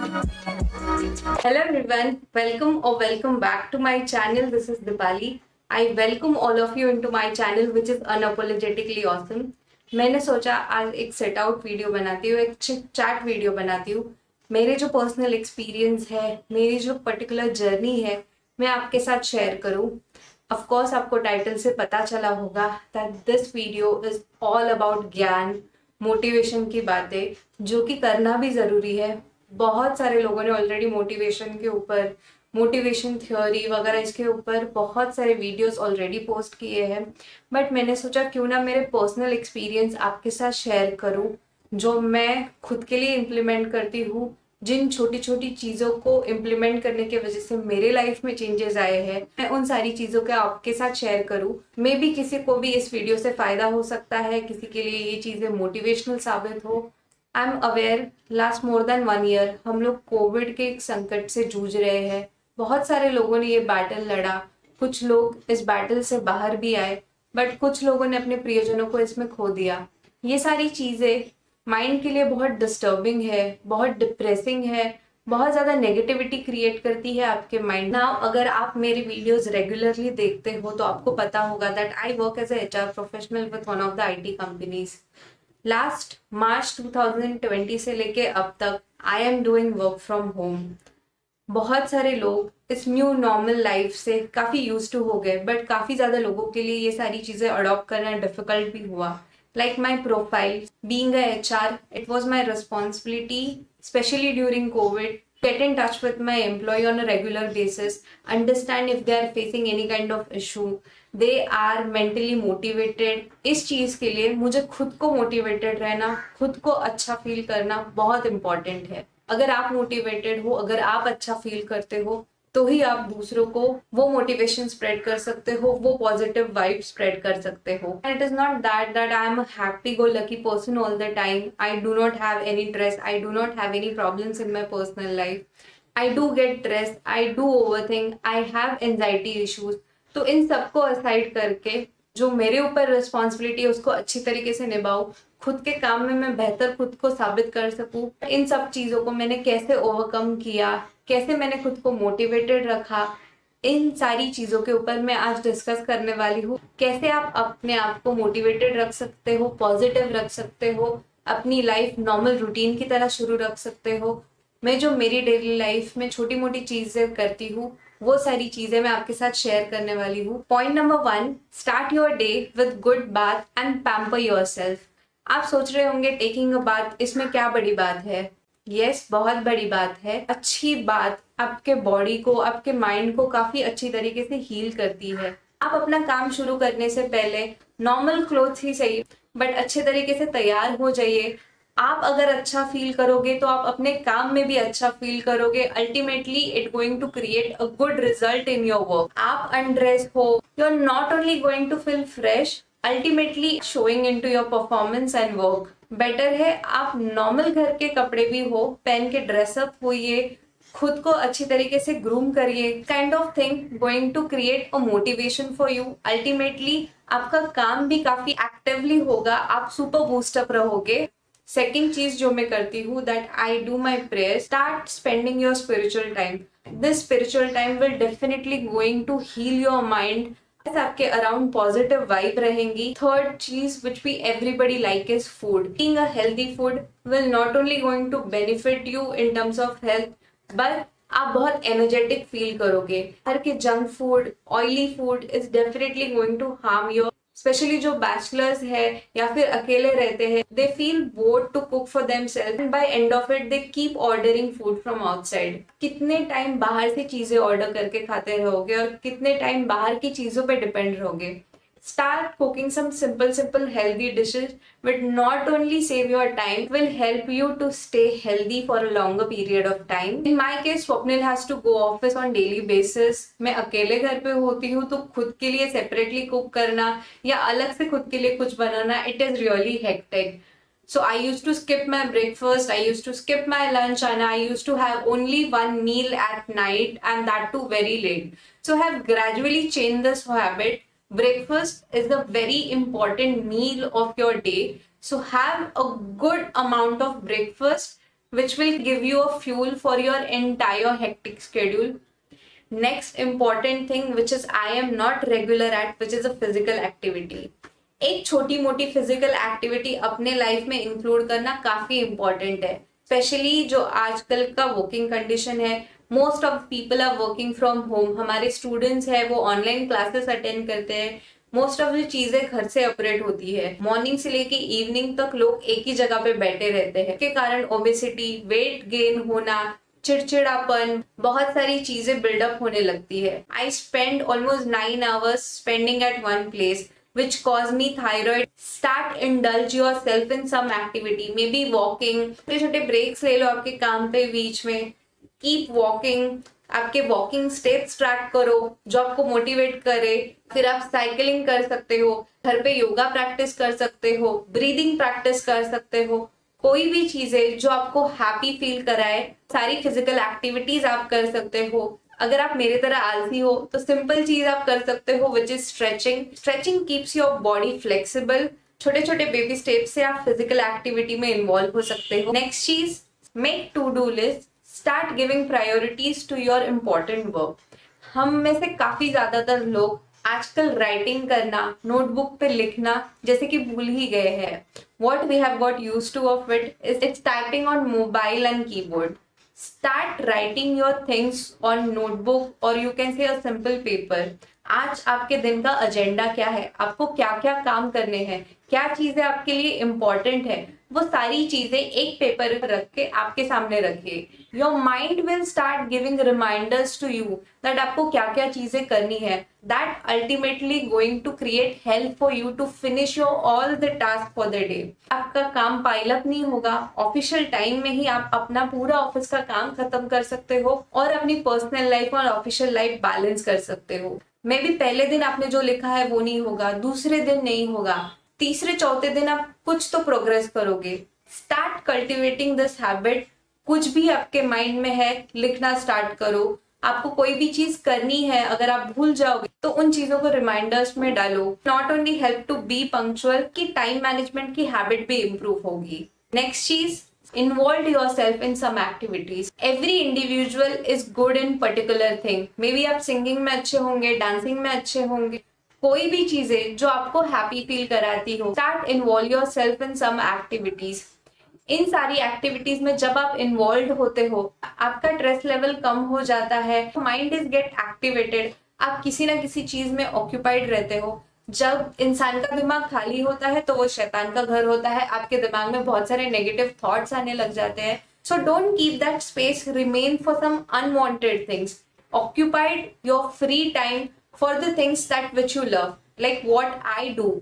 Hello everyone, welcome back to my channel. This is Dipali. I welcome all of you into my channel which is unapologetically awesome. मैंने सोचा आज एक set out video बनाती हूँ, एक chat video बनाती हूँ. मेरे जो पर्सनल एक्सपीरियंस है, मेरी जो पर्टिकुलर जर्नी है, मैं आपके साथ शेयर करूँ. ऑफ कोर्स आपको टाइटल से पता चला होगा that this video is all about ज्ञान, मोटिवेशन की बातें, जो कि करना भी ज़रूरी है. बहुत सारे लोगों ने ऑलरेडी मोटिवेशन के ऊपर, मोटिवेशन थ्योरी वगैरह इसके ऊपर बहुत सारे वीडियोस ऑलरेडी पोस्ट किए हैं. बट मैंने सोचा क्यों ना मेरे पर्सनल एक्सपीरियंस आपके साथ शेयर करूं, जो मैं खुद के लिए इम्प्लीमेंट करती हूँ. जिन छोटी छोटी चीज़ों को इम्प्लीमेंट करने की वजह से मेरे लाइफ में चेंजेस आए हैं, मैं उन सारी चीज़ों को आपके साथ शेयर करूं. मे बी किसी को भी इस वीडियो से फ़ायदा हो सकता है, किसी के लिए ये चीज़ें मोटिवेशनल साबित हो. I am aware last more than 1 year हम लोग कोविड के एक संकट से जूझ रहे हैं. बहुत सारे लोगों ने ये बैटल लड़ा, कुछ लोग इस बैटल से बाहर भी आए, बट कुछ लोगों ने अपने प्रियजनों को इसमें खो दिया. ये सारी चीज़ें माइंड के लिए बहुत डिस्टर्बिंग है, बहुत डिप्रेसिंग है, बहुत ज़्यादा नेगेटिविटी क्रिएट करती है आपके माइंड. नाउ अगर आप मेरी वीडियोस रेगुलरली देखते हो तो आपको पता होगा that I work as a HR professional with one of the IT companies. Last March 2020 से लेके अब तक I am doing work from home. बहुत सारे लोग इस न्यू नॉर्मल लाइफ से काफ़ी यूज टू हो गए, बट काफ़ी ज़्यादा लोगों के लिए ये सारी चीज़ें अडॉप्ट करना डिफिकल्ट भी हुआ. Like my profile being a HR, it was my responsibility specially during Covid get in touch with my employee on a regular basis, understand if they are facing any kind of issue, they are mentally motivated. इस चीज़ के लिए मुझे खुद को motivated रहना, खुद को अच्छा फील करना बहुत इम्पॉर्टेंट है. अगर आप मोटिवेटेड हो, अगर आप अच्छा फील करते हो, तो ही आप दूसरों को वो मोटिवेशन स्प्रेड कर सकते हो, वो पॉजिटिव वाइब स्प्रेड कर सकते हो. And it is not that I am a happy go lucky person all the time. I do not have any stress, I do not have any problems in my personal life. I do get stress, I do overthink, I have anxiety issues. तो इन सबको aside करके जो मेरे ऊपर responsibility है उसको अच्छी तरीके से निभाऊं, खुद के काम में मैं बेहतर खुद को साबित कर सकूं. इन सब चीज़ों को मैंने कैसे ओवरकम किया, कैसे मैंने खुद को मोटिवेटेड रखा, इन सारी चीज़ों के ऊपर मैं आज डिस्कस करने वाली हूँ. कैसे आप अपने आप को मोटिवेटेड रख सकते हो, पॉजिटिव रख सकते हो, अपनी लाइफ नॉर्मल रूटीन की तरह शुरू रख सकते हो. मैं जो मेरी डेली लाइफ में छोटी मोटी चीज़ें करती हूँ, वो सारी चीज़ें मैं आपके साथ शेयर करने वाली हूँ. Point number 1, start your day with good bath and pamper your self. आप सोच रहे होंगे टेकिंग अ बाथ, इसमें क्या बड़ी बात है? यस, बहुत बड़ी बात है. अच्छी बात आपके बॉडी को, आपके माइंड को काफ़ी अच्छी तरीके से हील करती है. आप अपना काम शुरू करने से पहले नॉर्मल क्लोथ्स ही सही, बट अच्छे तरीके से तैयार हो जाइए. आप अगर अच्छा फील करोगे तो आप अपने काम में भी अच्छा फील करोगे. Ultimately it going to create a good result in your work. आप अनड्रेस हो, you are not only going to feel fresh, ultimately showing in to your performance and work. Better है आप नॉर्मल घर के कपड़े भी हो पहन के ड्रेसअप होइए, खुद को अच्छी तरीके से ग्रूम करिए. Kind of thing going to create a motivation for you. Ultimately आपका काम भी काफी एक्टिवली होगा, आप सुपर बूस्टअप रहोगे. सेकेंड चीज जो मैं करती हूँ, that I do my prayer. Start spending your spiritual time. This spiritual time will definitely going to heal your mind. आपके अराउंड पॉजिटिव वाइब रहेंगी. थर्ड चीज which we everybody like is food. Eating a healthy food will not only going to benefit you in terms of health, but आप बहुत energetic feel करोगे. हर के junk food, oily food is definitely going to harm your. Specially जो bachelors है या फिर अकेले रहते हैं, they feel bored to cook for themselves and by end of it they keep ordering food from outside. कितने टाइम बाहर से चीजें ऑर्डर करके खाते रहोगे और कितने टाइम बाहर की चीजों पे डिपेंड रहोगे. Start cooking some simple healthy dishes which not only save your time, will help you to stay healthy for a longer period of time. In my case, Swapnil has to go office on daily basis. मैं अकेले घर पे होती हूँ तो खुद के लिए separately cook करना या अलग से खुद के लिए कुछ बनाना, it is really hectic. So I used to skip my breakfast, I used to skip my lunch, and I used to have only one meal at night, and that too very late. So I have gradually changed this habit. Breakfast is a very important meal of your day. So have a good amount of breakfast which will give you a fuel for your entire hectic schedule. Next important thing which is I am not regular at, which is a physical activity. एक छोटी मोटी physical activity अपने life में include करना काफी important है, specially जो आजकल का वर्किंग कंडीशन है. Most of people are working from home. हमारे स्टूडेंट्स हैं वो ऑनलाइन क्लासेस अटेंड करते हैं. मोस्ट ऑफ द चीजें घर से ऑपरेट होती है. मॉर्निंग से लेके इवनिंग तक लोग एक ही जगह पे बैठे रहते हैं, के कारण ओबेसिटी, वेट गेन होना, चिड़चिड़ापन, बहुत सारी चीजें बिल्डअप होने लगती है. I spend almost 9 hours spending at one place which cause me thyroid. Start indulge yourself in some activity, maybe walking. छोटे छोटे ब्रेक्स ले लो आपके काम पे बीच में. Keep walking. आपके वॉकिंग स्टेप्स ट्रैक करो जो आपको मोटिवेट करे. फिर आप साइकिलिंग कर सकते हो, घर पे योगा प्रैक्टिस कर सकते हो, ब्रीदिंग प्रैक्टिस कर सकते हो. कोई भी चीजें जो आपको हैप्पी फील कराए, सारी फिजिकल एक्टिविटीज आप कर सकते हो. अगर आप मेरे तरह आलसी हो तो सिंपल चीज आप कर सकते हो which is stretching. Stretching keeps your body flexible. छोटे छोटे बेबी स्टेप से आप फिजिकल एक्टिविटी में इन्वॉल्व हो सकते हो. नेक्स्ट चीज, make to do list. Start giving priorities to your important work. हम में से काफी ज्यादातर लोग आजकल राइटिंग करना, नोटबुक पे लिखना जैसे कि भूल ही गए हैं. What we have got used to of it is it's typing on mobile and keyboard. Start writing your things on notebook or you can say a simple paper. आज आपके दिन का एजेंडा क्या है, आपको क्या क्या काम करने हैं, क्या चीजें आपके लिए इम्पोर्टेंट है, वो सारी चीजें एक पेपर पर रख के आपके सामने रखिए. Your mind will start giving reminders to you that आपको क्या क्या चीजें करनी है. That ultimately going to create help for you to finish your all the task for the day. आपका काम पाइल अप नहीं होगा. ऑफिशियल टाइम में ही आप अपना पूरा ऑफिस का काम खत्म कर सकते हो और अपनी पर्सनल लाइफ और ऑफिशियल लाइफ बैलेंस कर सकते हो. मे भी पहले दिन आपने जो लिखा है वो नहीं होगा, दूसरे दिन नहीं होगा, तीसरे चौथे दिन आप कुछ तो प्रोग्रेस करोगे. Start cultivating this habit. कुछ भी आपके माइंड में है, लिखना स्टार्ट करो. आपको कोई भी चीज करनी है, अगर आप भूल जाओगे तो उन चीजों को रिमाइंडर्स में डालो. Not only help to be punctual, की टाइम मैनेजमेंट की हैबिट भी इंप्रूव होगी. नेक्स्ट चीज, involve yourself in some activities. Every individual is good in particular thing. Maybe आप सिंगिंग में अच्छे होंगे, डांसिंग में अच्छे होंगे. कोई भी चीजें जो आपको हैप्पी फील कराती हो, start involve yourself in some activities. इन सारी एक्टिविटीज में जब आप इन्वॉल्व होते हो, आपका स्ट्रेस लेवल कम हो जाता है, माइंड इज गेट एक्टिवेटेड. आप किसी ना किसी चीज में ऑक्यूपाइड रहते हो. जब इंसान का दिमाग खाली होता है तो वो शैतान का घर होता है. आपके दिमाग में बहुत सारे नेगेटिव थॉट्स आने लग जाते हैं. So don't keep that space remain for some unwanted things. Occupied your free time for the things that which you love. Like what I do.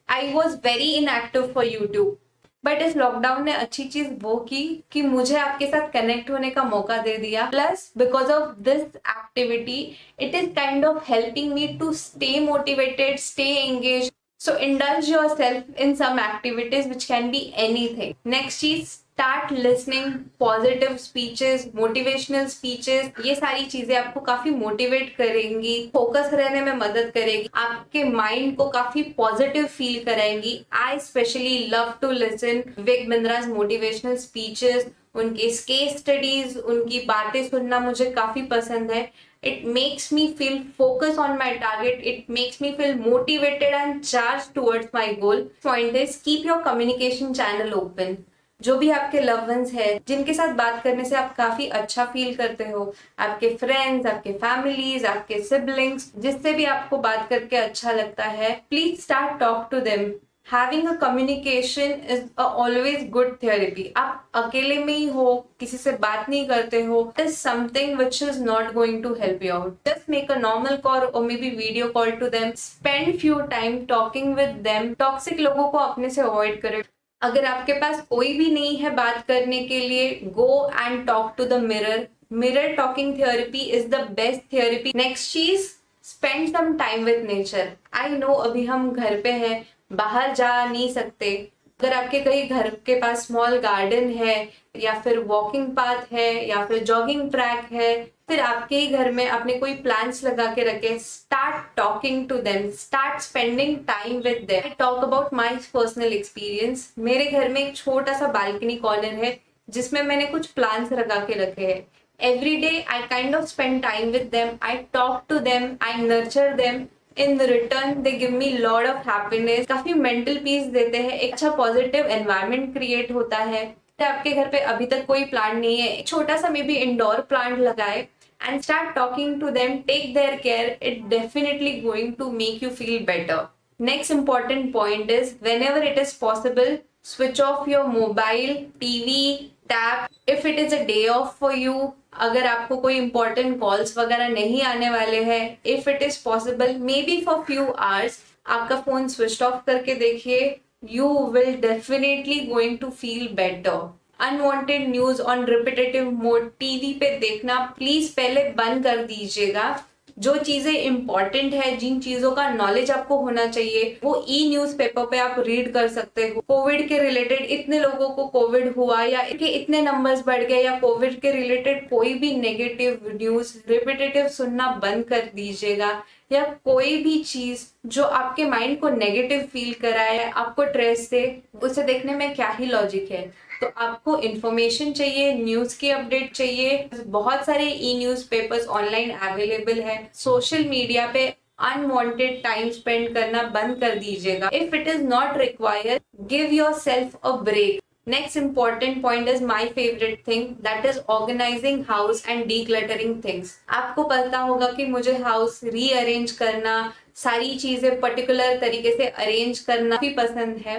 I was very inactive for YouTube, but इस lockdown ने अच्छी चीज वो की कि मुझे आपके साथ कनेक्ट होने का मौका दे दिया. Plus because of this activity it is kind of helping me to stay motivated, stay engage. So indulge yourself in some activities which can be anything. Next चीज, start listening positive speeches, motivational speeches. ये सारी चीजें आपको काफी motivate करेंगी, focus रहने में मदद करेगी, आपके माइंड को काफी पॉजिटिव फील कराएंगी. I specially love to listen Vik Bindra's motivational speeches. उनके केस स्टडीज, उनकी बातें सुनना मुझे काफी पसंद है. It makes me feel focused on my target. It makes me feel motivated and charged towards my goal. Point is, keep your communication channel open. जो भी आपके लव वंस है, जिनके साथ बात करने से आप काफी अच्छा फील करते हो, आपके फ्रेंड्स, आपके फैमिलीज, आपके सिबलिंग्स, जिससे भी आपको बात करके अच्छा लगता है, please start talk to them. Having a communication is always good therapy. आप अकेले में ही हो, किसी से बात नहीं करते हो, it is something which is not going to help you out. Just make a normal call or maybe video call to them. Spend few time talking with them. Toxic लोगों को अपने से avoid करें. अगर आपके पास कोई भी नहीं है बात करने के लिए, go and talk to the mirror. Mirror talking therapy is the best therapy. Next चीज, spend some time with nature. I know अभी हम घर पे हैं, बाहर जा नहीं सकते. अगर आपके कहीं घर के पास स्मॉल गार्डन है या फिर वॉकिंग पाथ है या फिर जॉगिंग ट्रैक है, फिर आपके ही घर में आपने कोई प्लांट्स लगा के रखे, start talking to them, start spending time with them. I talk about my personal experience. मेरे घर में एक छोटा सा बालकनी कॉर्नर है जिसमें मैंने कुछ प्लान्स लगा के रखे हैं। Every day I kind of spend time with them, I talk to them, I nurture them. In return they give me lot of happiness, काफी मेंटल पीस देते हैं, एक अच्छा पॉजिटिव एनवायरनमेंट क्रिएट होता है। आपके घर पे अभी तक कोई प्लांट नहीं है, एक छोटा सा मे बी इंडोर प्लांट लगाए and start talking to them, take their care. It definitely going to make you feel better. Next important point is whenever it is possible, switch off your mobile, TV, tab. If it is a day off for you, अगर आपको कोई important calls वगैरह नहीं आने वाले हैं, if it is possible, maybe for few hours, आपका phone switched off करके देखिए, you will definitely going to feel better. Unwanted news on repetitive mode TV पे देखना प्लीज पहले बंद कर दीजिएगा। जो चीजें इंपॉर्टेंट है, जिन चीजों का नॉलेज आपको होना चाहिए, वो ई न्यूज पेपर पे आप रीड कर सकते हो। कोविड के रिलेटेड इतने लोगों को कोविड हुआ या इनके इतने नंबर्स बढ़ गए, या कोविड के रिलेटेड कोई भी नेगेटिव न्यूज रिपीटेटिव सुनना बंद कर दीजिएगा। या कोई भी चीज जो आपके माइंड को नेगेटिव फील कराए, आपको स्ट्रेस दे, उसे देखने में क्या ही लॉजिक है। तो आपको इंफॉर्मेशन चाहिए, न्यूज की अपडेट चाहिए, बहुत सारे e newspapers online available है। सोशल मीडिया पे अनवांटेड टाइम स्पेंड करना बंद कर दीजिएगा। If it is not required, give yourself a break. Next important point is my favorite thing, that is organizing house and decluttering things. आपको पता होगा कि मुझे हाउस रीअरेंज करना, सारी चीजें पर्टिकुलर तरीके से अरेंज करना भी पसंद है।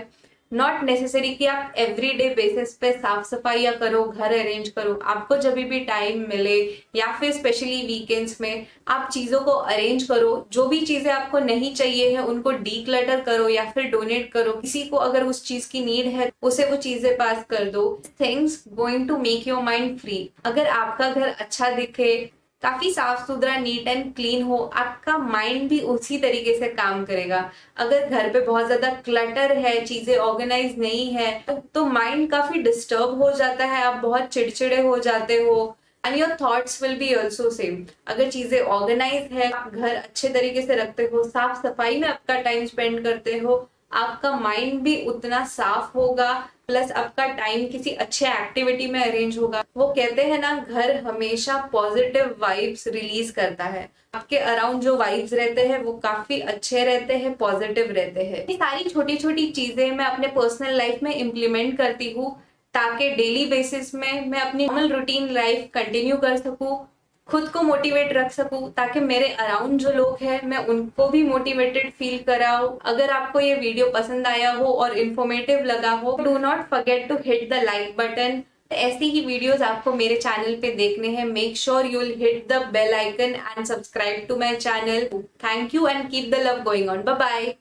नॉट नेसेसरी कि आप एवरीडे बेसिस पे साफ सफाई करो, घर अरेंज करो। आपको जब भी टाइम मिले या फिर स्पेशली वीकेंड्स में आप चीजों को अरेंज करो। जो भी चीजें आपको नहीं चाहिए है उनको डीक्लटर करो या फिर डोनेट करो। किसी को अगर उस चीज की नीड है उसे वो चीजें पास कर दो। Things going to make your mind free. अगर आपका घर अच्छा दिखे, काफी साफ सुथरा, नीट एंड क्लीन हो, आपका माइंड भी उसी तरीके से काम करेगा। अगर घर पे बहुत ज्यादा क्लटर है, चीजें ऑर्गेनाइज नहीं है, तो माइंड काफी डिस्टर्ब हो जाता है, आप बहुत चिड़चिड़े हो जाते हो and your thoughts will be also same. अगर चीजें ऑर्गेनाइज है, आप घर अच्छे तरीके से रखते हो, साफ सफाई में आपका टाइम स्पेंड करते हो, आपका माइंड भी उतना साफ होगा, प्लस आपका टाइम किसी अच्छे एक्टिविटी में अरेंज होगा। वो कहते हैं ना, घर हमेशा पॉजिटिव वाइब्स रिलीज करता है। आपके अराउंड जो वाइब्स रहते हैं वो काफी अच्छे रहते हैं, पॉजिटिव रहते हैं। ये सारी छोटी छोटी चीजें मैं अपने पर्सनल लाइफ में इम्प्लीमेंट करती हूँ ताकि डेली बेसिस में मैं अपनी नॉर्मल रूटीन लाइफ कंटिन्यू कर सकूँ, खुद को मोटिवेट रख सकूं, ताकि मेरे अराउंड जो लोग हैं मैं उनको भी मोटिवेटेड फील कराऊं। अगर आपको ये वीडियो पसंद आया हो और इन्फॉर्मेटिव लगा हो, do not forget to hit the like button. ऐसी ही वीडियोस आपको मेरे चैनल पे देखने हैं। Make sure you will hit the bell icon and subscribe to my channel. Thank you and keep the love going on. Bye bye.